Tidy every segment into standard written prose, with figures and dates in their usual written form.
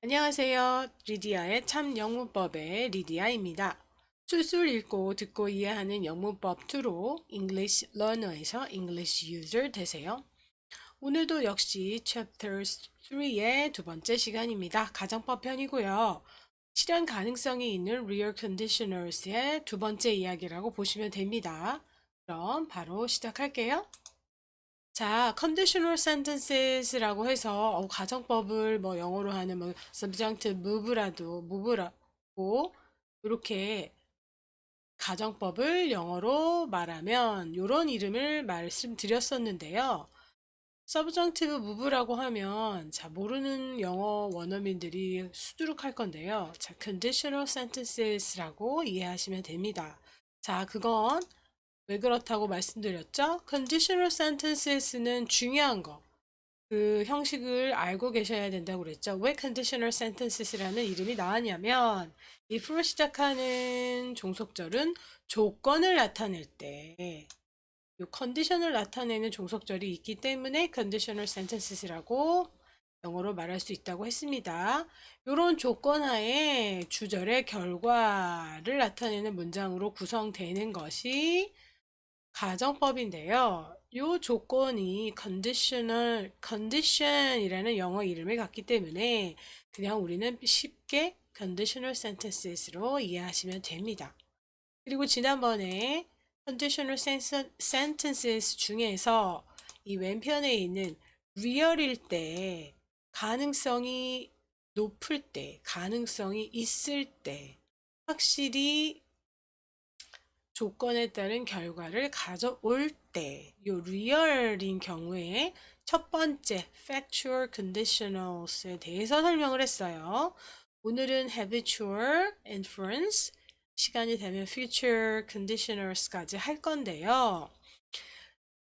안녕하세요. 리디아의 참 영문법의 리디아입니다. 술술 읽고 듣고 이해하는 영문법 2로 English Learner에서 English User 되세요. 오늘도 역시 Chapter 3의 두 번째 시간입니다. 가정법 편이고요. 실현 가능성이 있는 Real Conditionals의 두 번째 이야기라고 보시면 됩니다. 그럼 바로 시작할게요. 자, conditional sentences라고 해서 가정법을 뭐 영어로 하는 뭐 subjunctive move라고 이렇게 가정법을 영어로 말하면 이런 이름을 말씀드렸었는데요. subjunctive move라고 하면 자, 모르는 영어 원어민들이 수두룩할 건데요. 자, conditional sentences라고 이해하시면 됩니다. 자, 그건 왜 그렇다고 말씀드렸죠? conditional sentences는 중요한 거. 그 형식을 알고 계셔야 된다고 그랬죠. 왜 conditional sentences라는 이름이 나왔냐면 if로 시작하는 종속절은 조건을 나타낼 때 이 컨디션을 나타내는 종속절이 있기 때문에 conditional sentences라고 영어로 말할 수 있다고 했습니다. 이런 조건 하에 주절의 결과를 나타내는 문장으로 구성되는 것이 가정법인데요. 이 조건이 condition이라는 영어 이름을 갖기 때문에 그냥 우리는 쉽게 conditional sentenses로 이해하시면 됩니다. 그리고 지난번에 conditional sentences 중에서 이 왼편에 있는 real일 때, 가능성이 높을 때, 가능성이 있을 때, 확실히 조건에 따른 결과를 가져올 때, 요 real인 경우에 첫 번째 factual conditionals에 대해서 설명을 했어요. 오늘은 habitual inference, 시간이 되면 future conditionals까지 할 건데요.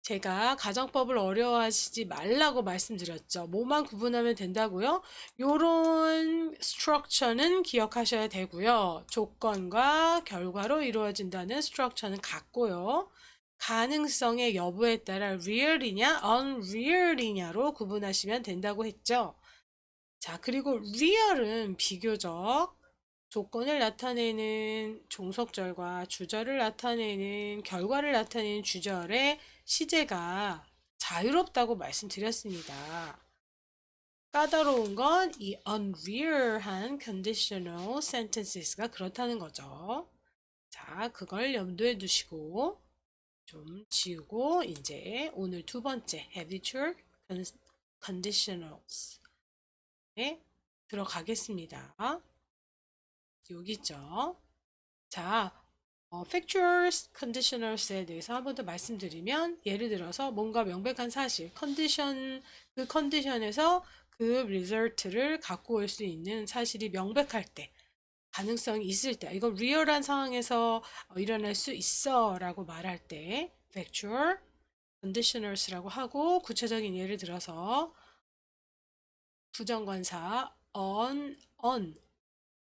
제가 가정법을 어려워하시지 말라고 말씀드렸죠. 뭐만 구분하면 된다고요? 요런 스트럭처는 기억하셔야 되고요. 조건과 결과로 이루어진다는 스트럭처는 같고요. 가능성의 여부에 따라 real이냐 unreal이냐로 구분하시면 된다고 했죠. 자, 그리고 real은 비교적 조건을 나타내는 종속절과 주절을 나타내는 결과를 나타내는 주절의 시제가 자유롭다고 말씀드렸습니다. 까다로운 건 이 unreal한 conditional sentences가 그렇다는 거죠. 자, 그걸 염두에 두시고 좀 지우고 이제 오늘 두 번째 habitual conditionals에 들어가겠습니다. 여기 있죠. 자, factual conditionals에 대해서 한 번 더 말씀드리면 예를 들어서 뭔가 명백한 사실, 그 컨디션에서 그 result를 갖고 올 수 있는 사실이 명백할 때, 가능성이 있을 때, 이건 리얼한 상황에서 일어날 수 있어 라고 말할 때 factual conditionals라고 하고 구체적인 예를 들어서 부정관사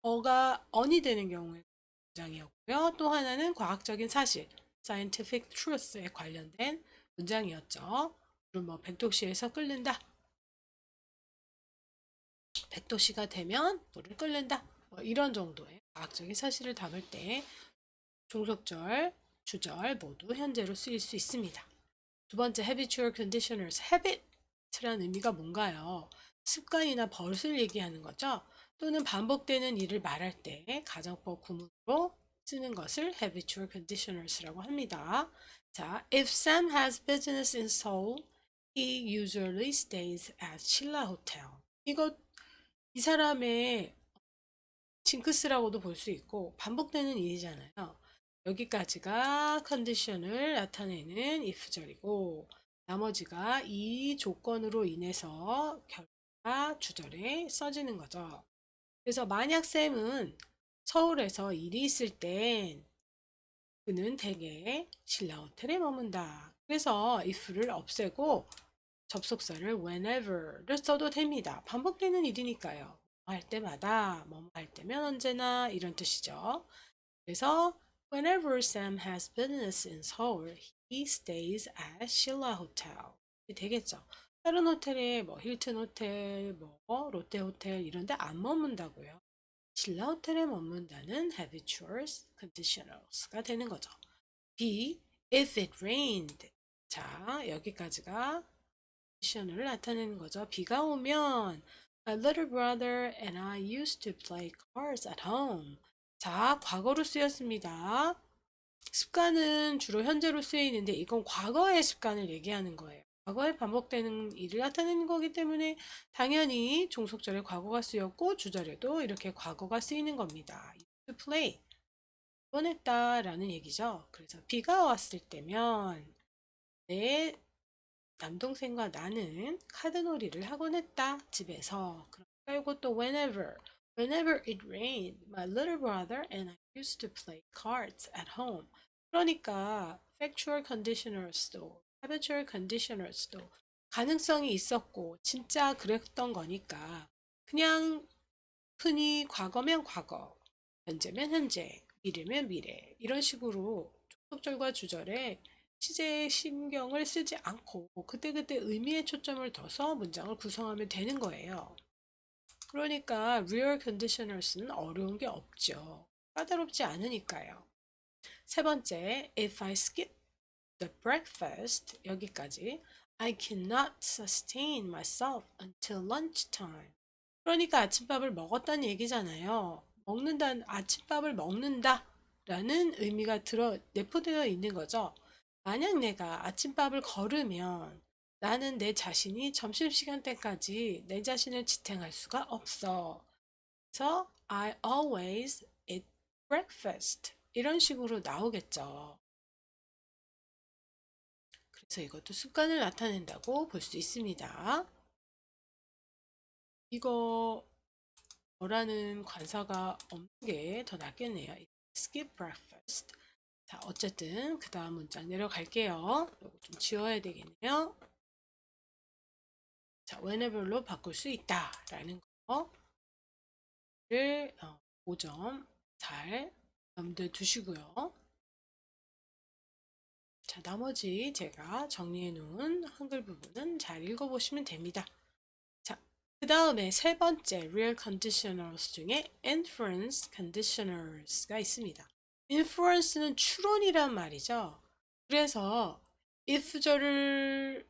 어가 on이 되는 경우에 문장이었고요. 또 하나는 과학적인 사실, scientific truth에 관련된 문장이었죠. 그럼 뭐 백도시에서 끓는다. 백도시가 되면 물을 끓는다. 뭐 이런 정도의 과학적인 사실을 담을 때 종속절, 주절 모두 현재로 쓰일 수 있습니다. 두 번째 habitual conditioners, habit라는 의미가 뭔가요? 습관이나 버릇을 얘기하는 거죠. 또는 반복되는 일을 말할 때 가정법 구문으로 쓰는 것을 habitual conditioners라고 합니다. 자, if Sam has business in Seoul, he usually stays at Shilla Hotel. 이 사람의 징크스라고도 볼 수 있고 반복되는 일이잖아요. 여기까지가 컨디션을 나타내는 if절이고 나머지가 이 조건으로 인해서 결과 주절에 써지는 거죠. 그래서 만약 쌤은 서울에서 일이 있을 땐 그는 대개 신라 호텔에 머문다. 그래서 if를 없애고 접속사를 whenever를 써도 됩니다. 반복되는 일이니까요. 할 때마다, 뭐 할 때면 언제나 이런 뜻이죠. 그래서 whenever Sam has business in Seoul, he stays at Shilla Hotel. 되겠죠. 다른 호텔에 뭐 힐튼 호텔, 뭐 롯데 호텔 이런 데 안 머문다고요. 신라 호텔에 머문다는 habitual conditionals가 되는 거죠. B. If it rained. 자, 여기까지가 conditional을 나타내는 거죠. 비가 오면 My little brother and I used to play cards at home. 자, 과거로 쓰였습니다. 습관은 주로 현재로 쓰이는데 이건 과거의 습관을 얘기하는 거예요. 과거에 반복되는 일을 나타내는 거기 때문에 당연히 종속절에 과거가 쓰였고 주절에도 이렇게 과거가 쓰이는 겁니다. to play. 원했다 라는 얘기죠. 그래서 비가 왔을 때면 내 남동생과 나는 카드놀이를 하곤 했다. 집에서. 그러니까 이것도 whenever it rained, my little brother and I used to play cards at home. 그러니까 factual conditionals도 habitual conditionals도 가능성이 있었고 진짜 그랬던 거니까 그냥 흔히 과거면 과거, 현재면 현재, 미래면 미래 이런 식으로 종속절과 주절에 시제에 신경을 쓰지 않고 그때그때 의미에 초점을 둬서 문장을 구성하면 되는 거예요. 그러니까 real conditionals는 어려운 게 없죠. 까다롭지 않으니까요. 세 번째, if I skip the breakfast 여기까지 I cannot sustain myself until lunchtime. 그러니까 아침밥을 먹었다는 얘기잖아요. 아침밥을 먹는다 라는 의미가 내포되어 있는 거죠. 만약 내가 아침밥을 거르면 나는 내 자신이 점심시간 때까지 내 자신을 지탱할 수가 없어. 그래서 I always eat breakfast. 이런 식으로 나오겠죠. 그래서 이것도 습관을 나타낸다고 볼 수 있습니다. 이거 뭐라는 관사가 없는 게 더 낫겠네요. skip breakfast. 자, 어쨌든 그 다음 문장 내려갈게요. 이거 좀 지워야 되겠네요. 자, whenever로 바꿀 수 있다 라는 거를 5점 잘 염두에 두시고요. 자, 나머지 제가 정리해 놓은 한글 부분은 잘 읽어보시면 됩니다. 자, 그 다음에 세 번째 real conditionals 중에 inference conditionals가 있습니다. inference는 추론이란 말이죠. 그래서 if절을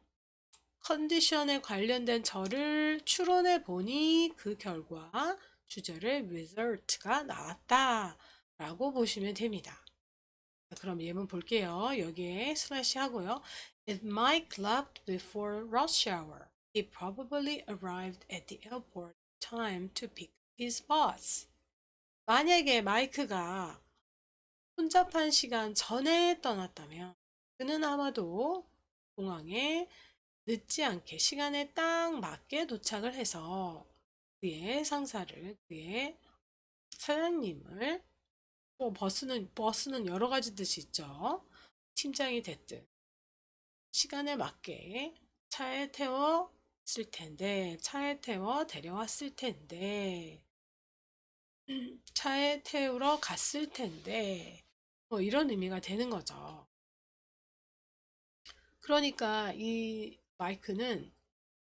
컨디션에 관련된 절을 추론해 보니 그 결과 주절의 result가 나왔다 라고 보시면 됩니다. 그럼 예문 볼게요. 여기에 슬래시 하고요. If Mike left before rush hour, he probably arrived at the airport time to pick his bus. 만약에 마이크가 혼잡한 시간 전에 떠났다면 그는 아마도 공항에 늦지 않게 시간에 딱 맞게 도착을 해서 그의 사장님을 또 버스는 여러 가지 뜻이 있죠. 팀장이 됐든 시간에 맞게 차에 태워 데려왔을 텐데 차에 태우러 갔을 텐데 뭐 이런 의미가 되는 거죠. 그러니까 이 마이크는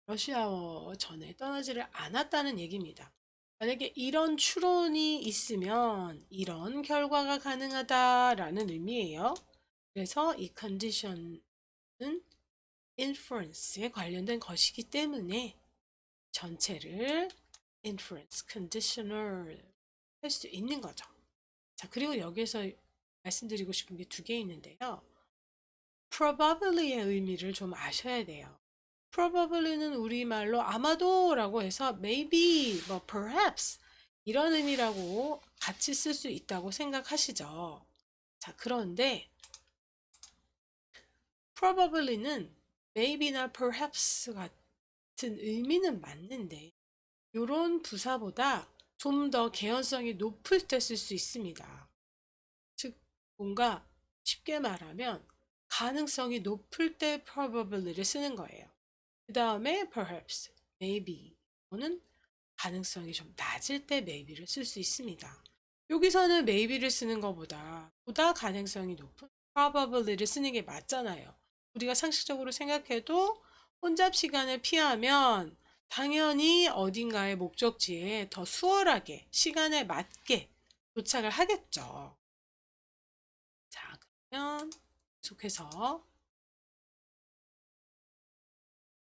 러시아워 전에 떠나지를 않았다는 얘기입니다. 만약에 이런 추론이 있으면 이런 결과가 가능하다라는 의미예요. 그래서 이 컨디션은 inference에 관련된 것이기 때문에 전체를 inference conditional 할 수 있는 거죠. 자, 그리고 여기서 말씀드리고 싶은 게 두 개 있는데요. probably의 의미를 좀 아셔야 돼요. probably는 우리말로 아마도라고 해서 maybe, 뭐 perhaps 이런 의미라고 같이 쓸 수 있다고 생각하시죠. 자, 그런데 probably는 maybe나 perhaps 같은 의미는 맞는데 이런 부사보다 좀 더 개연성이 높을 때 쓸 수 있습니다. 즉 뭔가 쉽게 말하면 가능성이 높을 때 probably를 쓰는 거예요. 그 다음에 perhaps, maybe 또는 가능성이 좀 낮을 때 maybe를 쓸 수 있습니다. 여기서는 maybe를 쓰는 것보다 보다 가능성이 높은 probably를 쓰는 게 맞잖아요. 우리가 상식적으로 생각해도 혼잡 시간을 피하면 당연히 어딘가의 목적지에 더 수월하게 시간에 맞게 도착을 하겠죠. 자, 그러면 계속해서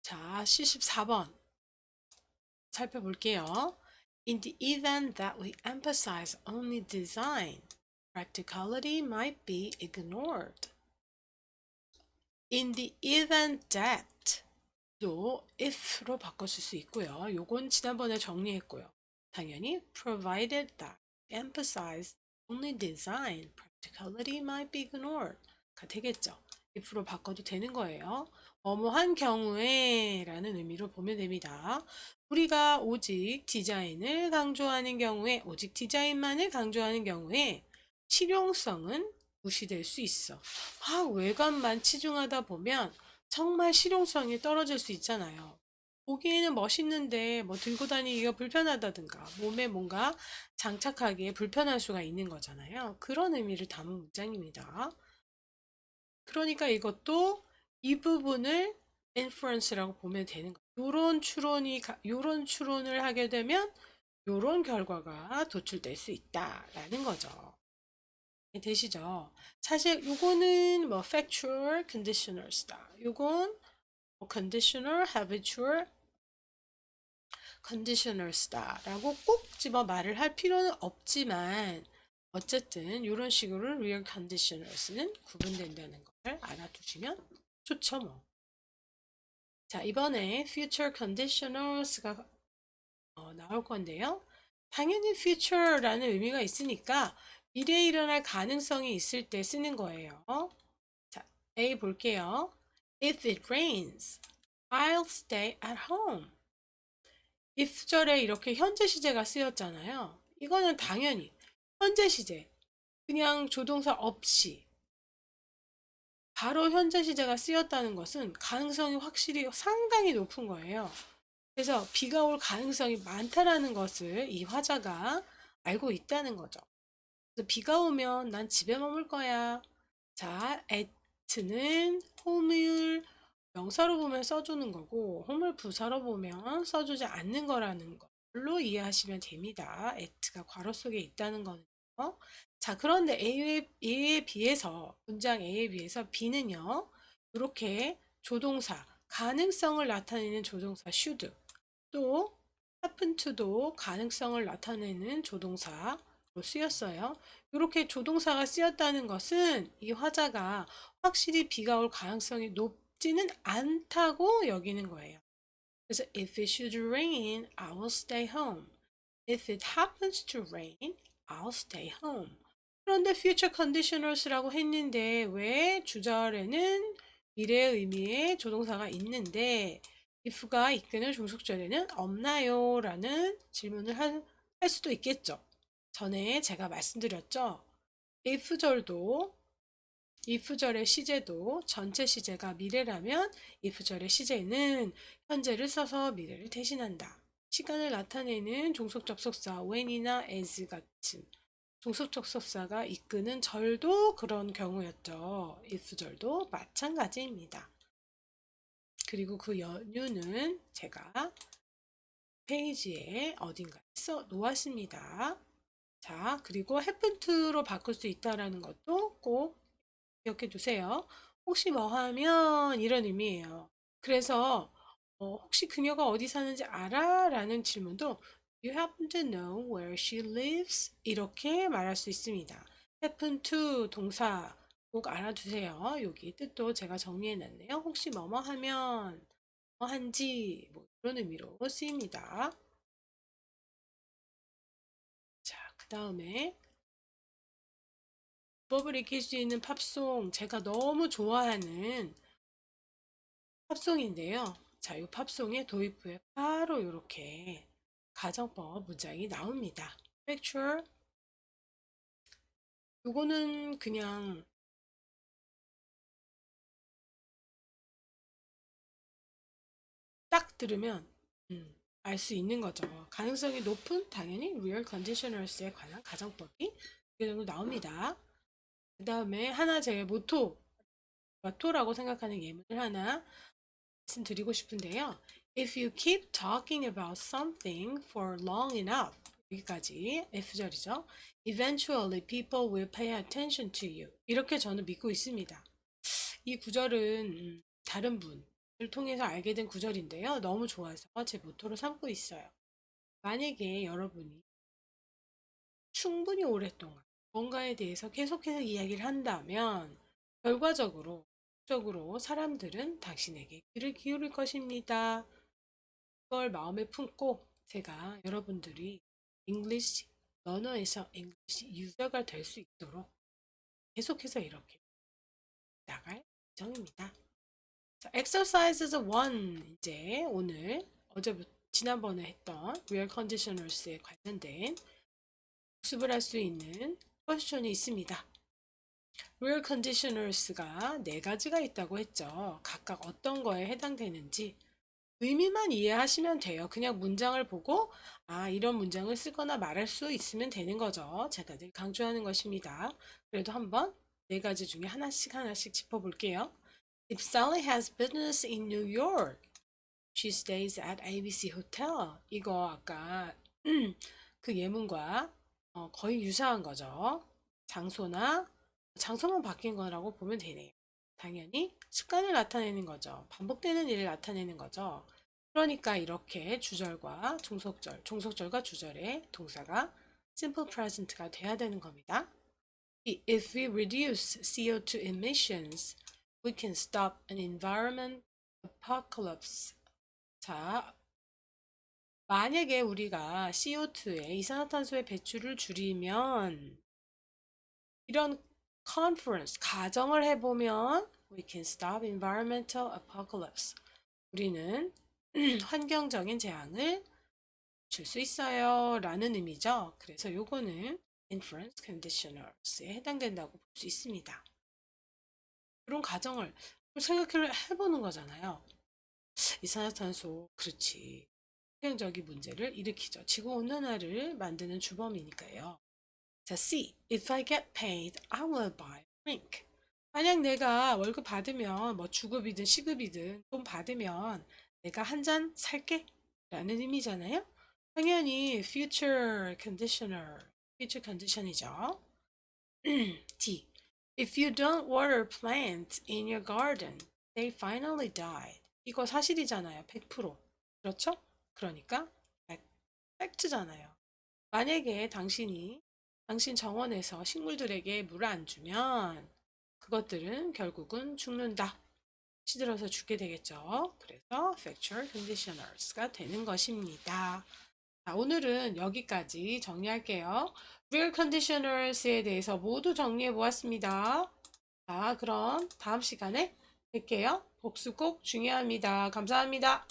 자, 74번 살펴볼게요. In the event that we emphasize only design, practicality might be ignored. In the event that 또 if로 바꿔줄 수 있고요. 요건 지난번에 정리했고요. 당연히 provided that emphasize only design, practicality might be ignored 가 되겠죠. if로 바꿔도 되는 거예요. 뭐뭐한 경우에 라는 의미로 보면 됩니다. 우리가 오직 디자인을 강조하는 경우에, 오직 디자인만을 강조하는 경우에 실용성은 무시될 수 있어. 외관만 치중하다 보면 정말 실용성이 떨어질 수 있잖아요. 보기에는 멋있는데 뭐 들고 다니기가 불편하다든가 몸에 뭔가 장착하기에 불편할 수가 있는 거잖아요. 그런 의미를 담은 문장입니다. 그러니까 이것도 이 부분을 inference라고 보면 되는 거예요. 요런 추론을 하게 되면 요런 결과가 도출될 수 있다라는 거죠. 되시죠? 사실 요거는 뭐 factual conditionals다. 요건 뭐 conditional, habitual, conditionals다 라고 꼭 집어 말을 할 필요는 없지만 어쨌든 이런 식으로 real conditionals는 구분된다는 걸 알아두시면 좋죠 뭐. 자, 이번에 future conditionals가 나올 건데요. 당연히 future라는 의미가 있으니까 미래에 일어날 가능성이 있을 때 쓰는 거예요. 자, A 볼게요. If it rains, I'll stay at home. if절에 이렇게 현재 시제가 쓰였잖아요. 이거는 당연히 현재 시제, 그냥 조동사 없이 바로 현재 시제가 쓰였다는 것은 가능성이 확실히 상당히 높은 거예요. 그래서 비가 올 가능성이 많다라는 것을 이 화자가 알고 있다는 거죠. 그래서 비가 오면 난 집에 머물 거야. 자, at는 홈을 명사로 보면 써주는 거고 홈을 부사로 보면 써주지 않는 거라는 걸로 이해하시면 됩니다. at가 괄호 속에 있다는 거는요. 자, 그런데 A에 비해서 문장 A에 비해서 B는요. 이렇게 조동사 가능성을 나타내는 조동사 should 또 happen to도 가능성을 나타내는 조동사로 쓰였어요. 이렇게 조동사가 쓰였다는 것은 이 화자가 확실히 비가 올 가능성이 높지는 않다고 여기는 거예요. 그래서 if it should rain, I will stay home. If it happens to rain, I'll stay home. 그런데 future conditionals라고 했는데 왜 주절에는 미래 의미의 조동사가 있는데 if가 이끄는 종속절에는 없나요? 라는 질문을 할 수도 있겠죠. 전에 제가 말씀드렸죠. if절의 시제도 전체 시제가 미래라면 if절의 시제는 현재를 써서 미래를 대신한다. 시간을 나타내는 종속 접속사 when이나 as 같은 종속 접속사가 이끄는 절도 그런 경우였죠. if절도 마찬가지입니다. 그리고 그 연유는 제가 페이지에 어딘가에 써 놓았습니다. 자, 그리고 happen to로 바꿀 수 있다는 것도 꼭 기억해 두세요. 혹시 뭐 하면 이런 의미예요. 그래서 혹시 그녀가 어디 사는지 알아? 라는 질문도 You happen to know where she lives? 이렇게 말할 수 있습니다. happen to 동사 꼭 알아두세요. 여기 뜻도 제가 정리해 놨네요. 혹시 뭐뭐 하면 뭐 한지 뭐 이런 의미로 쓰입니다. 자, 그 다음에 문법을 익힐 수 있는 팝송 제가 너무 좋아하는 팝송인데요. 자, 이 팝송의 도입부에 바로 이렇게 가정법 문장이 나옵니다. factual 요거는 그냥 딱 들으면 알 수 있는 거죠. 가능성이 높은 당연히 real conditionals에 관한 가정법이 이 정도 나옵니다. 그 다음에 하나 제 모토라고 생각하는 예문을 하나 말씀드리고 싶은데요. If you keep talking about something for long enough, 여기까지 F절이죠. Eventually people will pay attention to you. 이렇게 저는 믿고 있습니다. 이 구절은 다른 분을 통해서 알게 된 구절인데요. 너무 좋아서 제 모토로 삼고 있어요. 만약에 여러분이 충분히 오랫동안 뭔가에 대해서 계속해서 이야기를 한다면 결과적으로 사람들은 당신에게 귀를 기울일 것입니다. 그걸 마음에 품고 제가 여러분들이 잉글리시 러너에서 잉글리시 유저가 될 수 있도록 계속해서 이렇게 나갈 예정입니다. 자, exercises 1 이제 오늘 지난번에 했던 real conditionals에 관련된 복습을 할 수 있는 퀘스천이 있습니다. real conditionals가 네 가지가 있다고 했죠. 각각 어떤 거에 해당되는지 의미만 이해하시면 돼요. 그냥 문장을 보고 이런 문장을 쓰거나 말할 수 있으면 되는 거죠. 제가 늘 강조하는 것입니다. 그래도 한번 네 가지 중에 하나씩 짚어볼게요. If Sally has business in New York, she stays at ABC Hotel. 이거 아까 그 예문과 거의 유사한 거죠. 장소만 바뀐 거라고 보면 되네요. 당연히 습관을 나타내는 거죠. 반복되는 일을 나타내는 거죠. 그러니까 이렇게 주절과 종속절과 주절의 동사가 simple present가 돼야 되는 겁니다. If we reduce CO2 emissions, we can stop an environment apocalypse. 자, 만약에 우리가 CO2의 이산화탄소의 배출을 줄이면 이런 가정을 해보면 we can stop environmental apocalypse. 우리는 환경적인 재앙을 줄 수 있어요 라는 의미죠. 그래서 요거는 inference conditionals에 해당된다고 볼 수 있습니다. 이런 가정을 생각을 해보는 거잖아요. 이산화탄소 그렇지 환경적인 문제를 일으키죠. 지구온난화를 만드는 주범이니까요. 자, C. If I get paid, I will buy a drink. 만약 내가 월급 받으면 뭐 주급이든 시급이든 돈 받으면 내가 한 잔 살게 라는 의미잖아요. 당연히 future condition이죠. D. If you don't water plants in your garden, they finally died. 이거 사실이잖아요. 100%. 그렇죠? 그러니까 팩트잖아요. 만약에 당신 정원에서 식물들에게 물을 안 주면 그것들은 결국은 죽는다. 시들어서 죽게 되겠죠. 그래서 factual conditionals가 되는 것입니다. 자, 오늘은 여기까지 정리할게요. real conditionals에 대해서 모두 정리해 보았습니다. 자, 그럼 다음 시간에 뵐게요. 복습 꼭 중요합니다. 감사합니다.